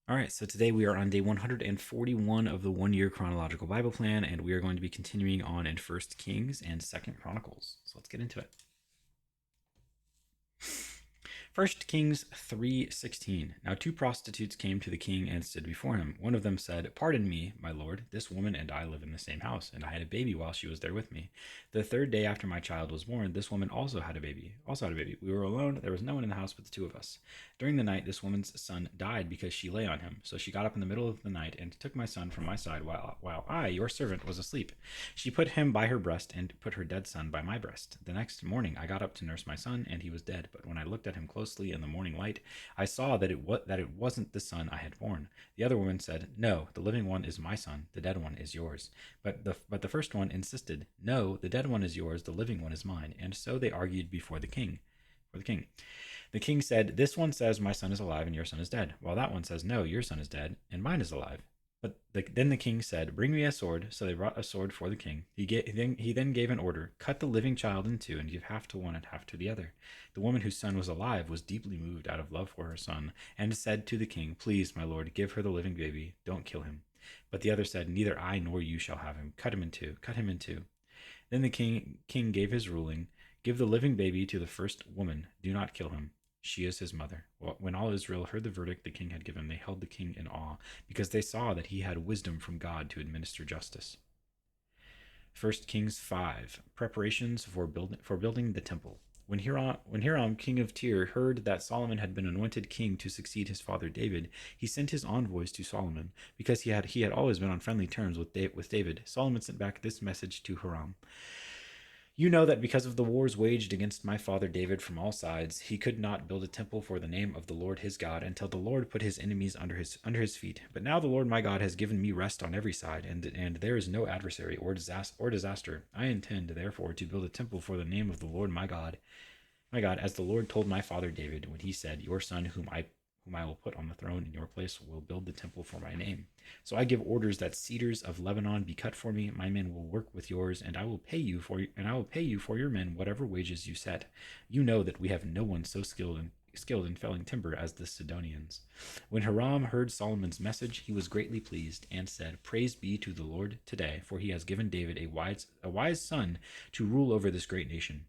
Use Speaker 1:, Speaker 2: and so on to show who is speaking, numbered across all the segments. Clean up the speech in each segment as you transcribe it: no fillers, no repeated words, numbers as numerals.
Speaker 1: All right, so today we are on day 141 of the 1 year chronological Bible plan, and we are going to be continuing on in First Kings and Second Chronicles. So let's get into it. First Kings 3:16. Now two prostitutes came to the king and stood before him. One of them said, "Pardon me, my lord, this woman and I live in the same house, and I had a baby while she was there with me. The third day after my child was born, this woman also had a baby. We were alone, there was no one in the house but the two of us. During the night, this woman's son died because she lay on him. So she got up in the middle of the night and took my son from my side while I, your servant, was asleep. She put him by her breast and put her dead son by my breast. The next morning I got up to nurse my son, and he was dead. But when I looked at him closely in the morning light, I saw that it wasn't the son I had born. The other woman said, 'No, the living one is my son. The dead one is yours.' But the first one insisted, 'No, the dead one is yours. The living one is mine.' And so they argued before the king. For the king. The king said, 'This one says my son is alive and your son is dead, while that one says, no, your son is dead and mine is alive.' Then the king said, 'Bring me a sword.' So they brought a sword for the king. He then gave an order, 'Cut the living child in two and give half to one and half to the other.' The woman whose son was alive was deeply moved out of love for her son, and said to the king, 'Please, my lord, give her the living baby. Don't kill him.' But the other said, 'Neither I nor you shall have him. Cut him in two. Cut him in two.' Then the king gave his ruling, 'Give the living baby to the first woman. Do not kill him. She is his mother.' When all Israel heard the verdict the king had given, they held the king in awe, because they saw that he had wisdom from God to administer justice. First Kings 5. Preparations for building the temple. When Hiram, king of Tyre, heard that Solomon had been anointed king to succeed his father David, he sent his envoys to Solomon. Because he had always been on friendly terms with David, Solomon sent back this message to Hiram: 'You know that because of the wars waged against my father David from all sides, he could not build a temple for the name of the Lord his God until the Lord put his enemies under his feet. But now the Lord my God has given me rest on every side, and there is no adversary or disaster. I intend, therefore, to build a temple for the name of the Lord my God, as the Lord told my father David when he said, Your son, whom I will put on the throne in your place, will build the temple for my name. So I give orders that cedars of Lebanon be cut for me. My men will work with yours, and I will pay you for your men whatever wages you set. You know that we have no one so skilled in felling timber as the Sidonians.' When Hiram heard Solomon's message, he was greatly pleased, and said, 'Praise be to the Lord today, for he has given David a wise son to rule over this great nation.'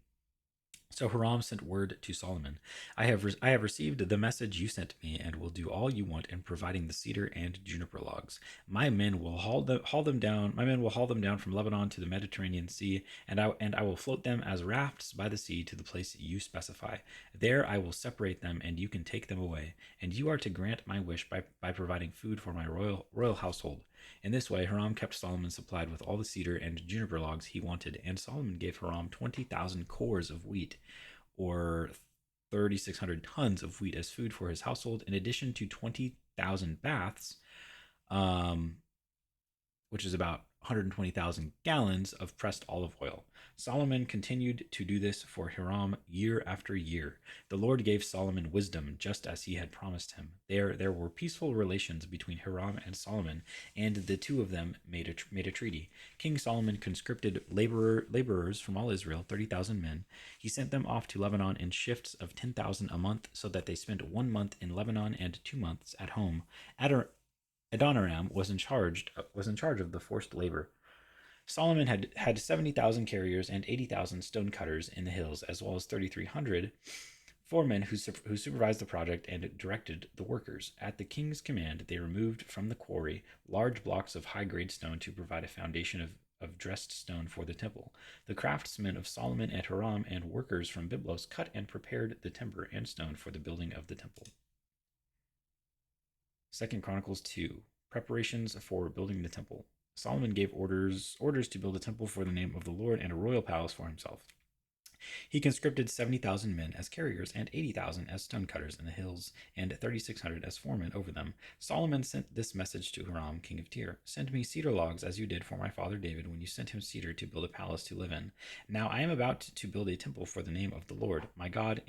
Speaker 1: So Hiram sent word to Solomon, I have received the message you sent me, and will do all you want in providing the cedar and juniper logs. My men will haul them down. My men will haul them down from Lebanon to the Mediterranean Sea, and I will float them as rafts by the sea to the place you specify. There I will separate them, and you can take them away. And you are to grant my wish by providing food for my royal household.' In this way, Hiram kept Solomon supplied with all the cedar and juniper logs he wanted, and Solomon gave Hiram 20,000 cores of wheat, or 3,600 tons of wheat, as food for his household, in addition to 20,000 baths, um, which is about 120,000 gallons of pressed olive oil. Solomon continued to do this for Hiram year after year. The Lord gave Solomon wisdom, just as he had promised him. There were peaceful relations between Hiram and Solomon, and the two of them made a treaty. King Solomon conscripted laborers from all Israel, 30,000 men. He sent them off to Lebanon in shifts of 10,000 a month, so that they spent 1 month in Lebanon and 2 months at home. Adoniram was in charge of the forced labor. Solomon had 70,000 carriers and 80,000 stone cutters in the hills, as well as 3,300 foremen who supervised the project and directed the workers. At the king's command, they removed from the quarry large blocks of high-grade stone to provide a foundation of dressed stone for the temple. The craftsmen of Solomon and Hiram and workers from Byblos cut and prepared the timber and stone for the building of the temple. Second Chronicles 2. Preparations for building the temple. Solomon gave orders to build a temple for the name of the Lord and a royal palace for himself. He conscripted 70,000 men as carriers and 80,000 as stone cutters in the hills and 3,600 as foremen over them. Solomon sent this message to Hiram, king of Tyre: 'Send me cedar logs as you did for my father David when you sent him cedar to build a palace to live in. Now I am about to build a temple for the name of the Lord my God,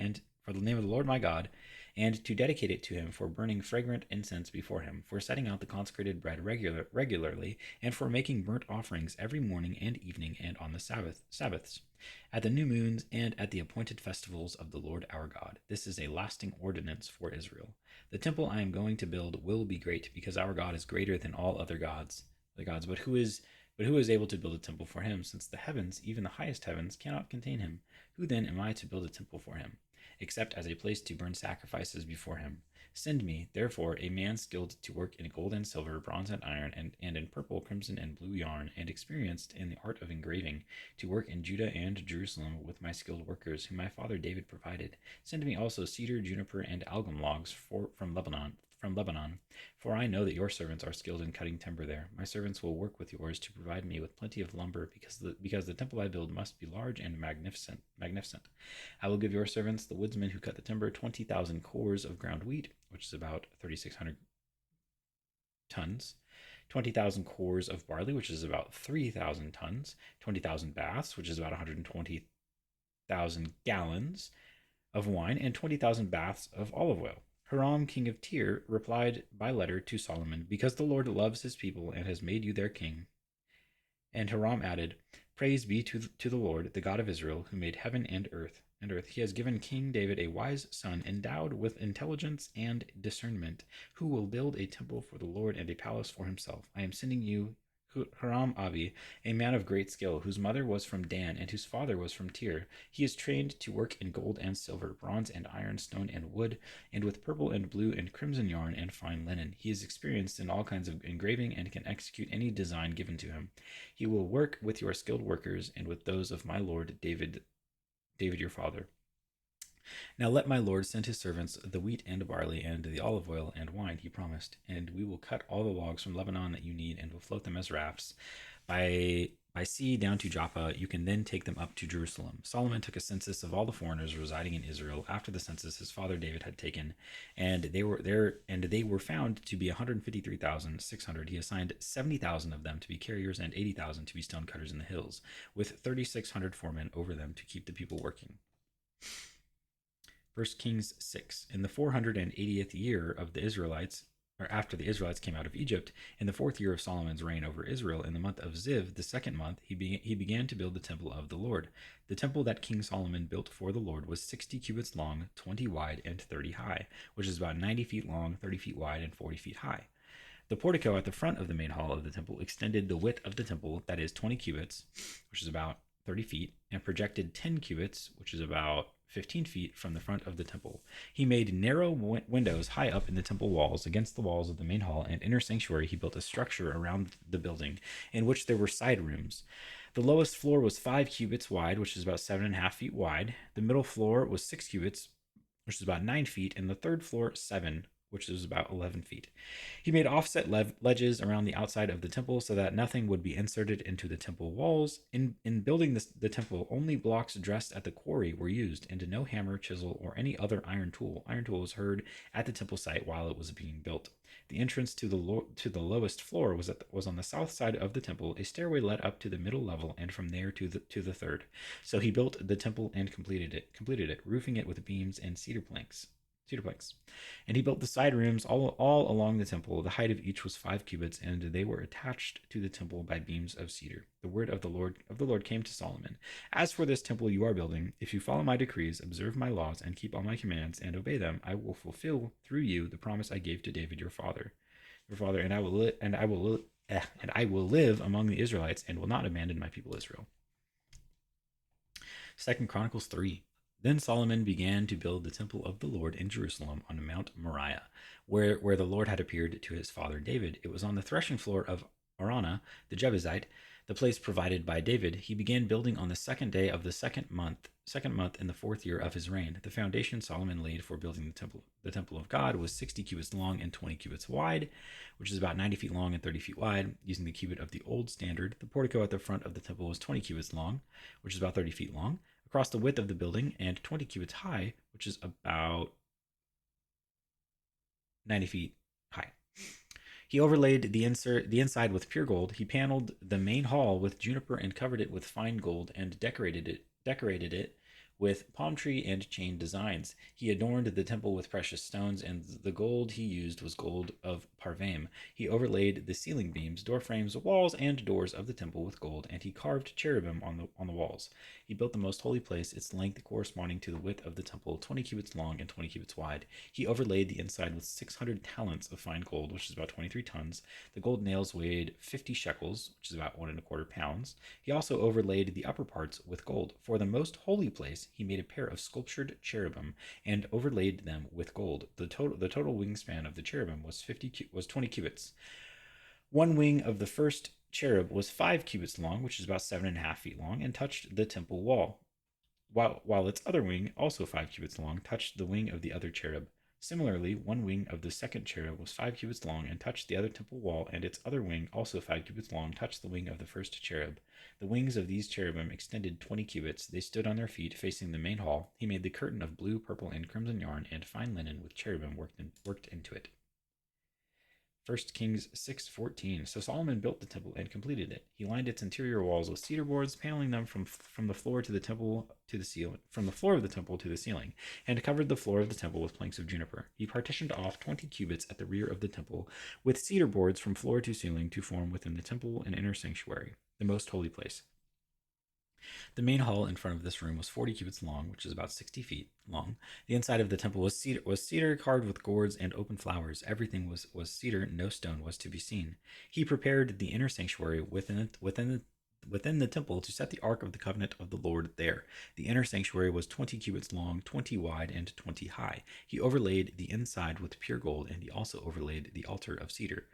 Speaker 1: and to dedicate it to him for burning fragrant incense before him, for setting out the consecrated bread regularly, and for making burnt offerings every morning and evening and on the Sabbaths, at the new moons and at the appointed festivals of the Lord our God. This is a lasting ordinance for Israel. The temple I am going to build will be great, because our God is greater than all other gods. But who is able to build a temple for him, since the heavens, even the highest heavens, cannot contain him? Who then am I to build a temple for him, except as a place to burn sacrifices before him? Send me, therefore, a man skilled to work in gold and silver, bronze and iron, and in purple, crimson, and blue yarn, and experienced in the art of engraving, to work in Judah and Jerusalem with my skilled workers, whom my father David provided. Send me also cedar, juniper, and algum logs from Lebanon, for I know that your servants are skilled in cutting timber there. My servants will work with yours to provide me with plenty of lumber, because the temple I build must be large and magnificent. I will give your servants, the woodsmen who cut the timber, 20,000 cores of ground wheat, which is about 3,600 tons, 20,000 cores of barley, which is about 3,000 tons, 20,000 baths, which is about 120,000 gallons of wine, and 20,000 baths of olive oil. Hiram, king of Tyre, replied by letter to Solomon, because the Lord loves his people and has made you their king. And Hiram added, Praise be to the Lord, the God of Israel, who made heaven and earth. He has given King David a wise son, endowed with intelligence and discernment, who will build a temple for the Lord and a palace for himself. I am sending you Hiram Abi, a man of great skill, whose mother was from Dan and whose father was from Tyre. He is trained to work in gold and silver, bronze and iron, stone and wood, and with purple and blue and crimson yarn and fine linen. He is experienced in all kinds of engraving and can execute any design given to him. He will work with your skilled workers and with those of my lord David your father. Now let my lord send his servants the wheat and barley and the olive oil and wine, he promised, and we will cut all the logs from Lebanon that you need and will float them as rafts by sea down to Joppa. You can then take them up to Jerusalem. Solomon took a census of all the foreigners residing in Israel after the census his father David had taken, and they were found to be 153,600. He assigned 70,000 of them to be carriers and 80,000 to be stonecutters in the hills, with 3,600 foremen over them to keep the people working. 1 Kings 6. In the 480th year of the Israelites, or after the Israelites came out of Egypt, in the 4th year of Solomon's reign over Israel, in the month of Ziv, the 2nd month, he began to build the temple of the Lord. The temple that King Solomon built for the Lord was 60 cubits long, 20 wide, and 30 high, which is about 90 feet long, 30 feet wide, and 40 feet high. The portico at the front of the main hall of the temple extended the width of the temple, that is 20 cubits, which is about 30 feet, and projected 10 cubits, which is about 15 feet from the front of the temple. He made narrow windows high up in the temple walls against the walls of the main hall and inner sanctuary. He built a structure around the building in which there were side rooms. The lowest floor was 5 cubits wide, which is about 7.5 feet wide. The middle floor was 6 cubits, which is about 9 feet, and the third floor 7, which is about 11 feet. He made offset ledges around the outside of the temple so that nothing would be inserted into the temple walls. In building the temple, only blocks dressed at the quarry were used, and no hammer, chisel, or any other iron tool. Iron tool was heard at the temple site while it was being built. The entrance to the lowest floor was on the south side of the temple. A stairway led up to the middle level, and from there to the third. So he built the temple and completed it, roofing it with beams and cedar planks. And he built the side rooms all along the temple. The height of each was 5 cubits, and they were attached to the temple by beams of cedar. The word of the Lord came to Solomon. As for this temple you are building, if you follow my decrees, observe my laws, and keep all my commands, and obey them, I will fulfill through you the promise I gave to David your father, and I will live among the Israelites, and will not abandon my people Israel. 2 Chronicles 3. Then Solomon began to build the temple of the Lord in Jerusalem on Mount Moriah, where the Lord had appeared to his father David. It was on the threshing floor of Araunah the Jebusite, the place provided by David. He began building on the 2nd day of the second month in the 4th year of his reign. The foundation Solomon laid for building the temple of God was 60 cubits long and 20 cubits wide, which is about 90 feet long and 30 feet wide, using the cubit of the old standard. The portico at the front of the temple was 20 cubits long, which is about 30 feet long, across the width of the building, and 20 cubits high, which is about 90 feet high. He overlaid the inside with pure gold. He paneled the main hall with juniper and covered it with fine gold, and decorated it with palm tree and chain designs. He adorned the temple with precious stones, and the gold he used was gold of Parvaim. He overlaid the ceiling beams, door frames, walls, and doors of the temple with gold, and he carved cherubim on the walls. He built the most holy place, its length corresponding to the width of the temple, 20 cubits long and 20 cubits wide. He overlaid the inside with 600 talents of fine gold, which is about 23 tons. The gold nails weighed 50 shekels, which is about 1.25 pounds. He also overlaid the upper parts with gold. For the most holy place, he made a pair of sculptured cherubim and overlaid them with gold. The total wingspan of the cherubim was 20 cubits. One wing of the first cherub was 5 cubits long, which is about 7.5 feet long, and touched the temple wall, while its other wing, also 5 cubits long, touched the wing of the other cherub. Similarly, one wing of the second cherub was 5 cubits long and touched the other temple wall, and its other wing, also 5 cubits long, touched the wing of the first cherub. The wings of these cherubim extended 20 cubits. They stood on their feet, facing the main hall. He made the curtain of blue, purple, and crimson yarn, and fine linen with cherubim worked into it. 1 Kings 6:14. So Solomon built the temple and completed it. He lined its interior walls with cedar boards, paneling them from the floor to the temple to the ceiling, from the floor of the temple to the ceiling, and covered the floor of the temple with planks of juniper. He partitioned off 20 cubits at the rear of the temple with cedar boards from floor to ceiling to form within the temple an inner sanctuary, the most holy place. The main hall in front of this room was 40 cubits long, which is about 60 feet long. The inside of the temple was cedar carved with gourds and open flowers. Everything was cedar, no stone was to be seen. He prepared the inner sanctuary within the temple to set the ark of the covenant of the Lord there. The inner sanctuary was 20 cubits long, 20 wide, and 20 high. He overlaid the inside with pure gold, and he also overlaid the altar of cedar.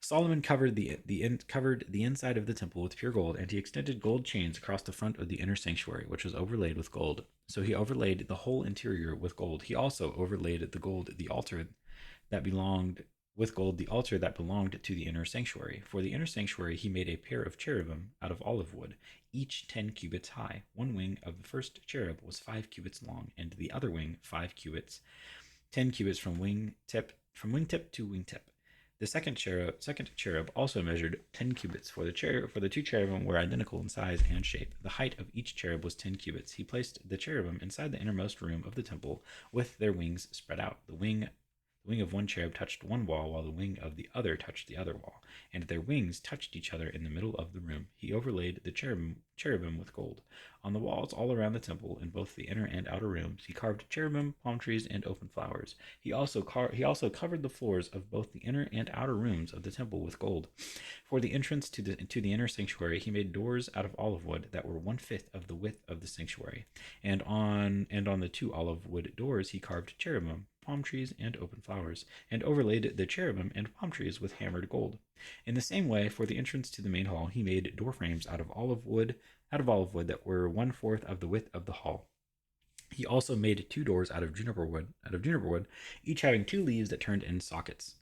Speaker 1: Solomon covered the inside of the temple with pure gold, and he extended gold chains across the front of the inner sanctuary, which was overlaid with gold. So he overlaid the whole interior with gold. He also overlaid the altar that belonged to the inner sanctuary. For the inner sanctuary, he made a pair of cherubim out of olive wood, each 10 cubits high. One wing of the first cherub was 5 cubits long, and the other wing 5 cubits, 10 cubits from wingtip to wingtip. The second cherub also measured 10 cubits, for the two cherubim were identical in size and shape. The height of each cherub was 10 cubits. He placed the cherubim inside the innermost room of the temple with their wings spread out. The wing of one cherub touched one wall, while the wing of the other touched the other wall, and their wings touched each other in the middle of the room. He overlaid the cherubim with gold. On the walls all around the temple, in both the inner and outer rooms, he carved cherubim, palm trees, and open flowers. He also covered the floors of both the inner and outer rooms of the temple with gold. For the entrance to the inner sanctuary, he made doors out of olive wood that were 1/5 of the width of the sanctuary, and on the two olive wood doors he carved cherubim, palm trees, and open flowers, and overlaid the cherubim and palm trees with hammered gold. In the same way, for the entrance to the main hall, he made door frames out of olive wood that were 1/4 of the width of the hall. He also made two doors out of juniper wood, each having two leaves that turned in sockets.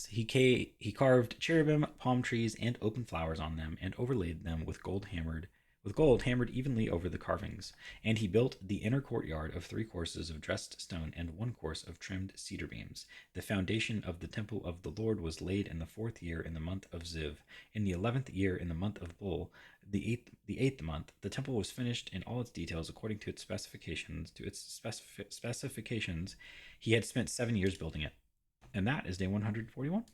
Speaker 1: He carved cherubim, palm trees, and open flowers on them, and overlaid them with gold hammered evenly over the carvings. And he built the inner courtyard of 3 courses of dressed stone and 1 course of trimmed cedar beams. The foundation of the temple of the Lord was laid in the 4th year in the month of Ziv. In the 11th year in the month of Bul, the eighth month, the temple was finished in all its details according to its specifications. He had spent 7 years building it. And that is day 141.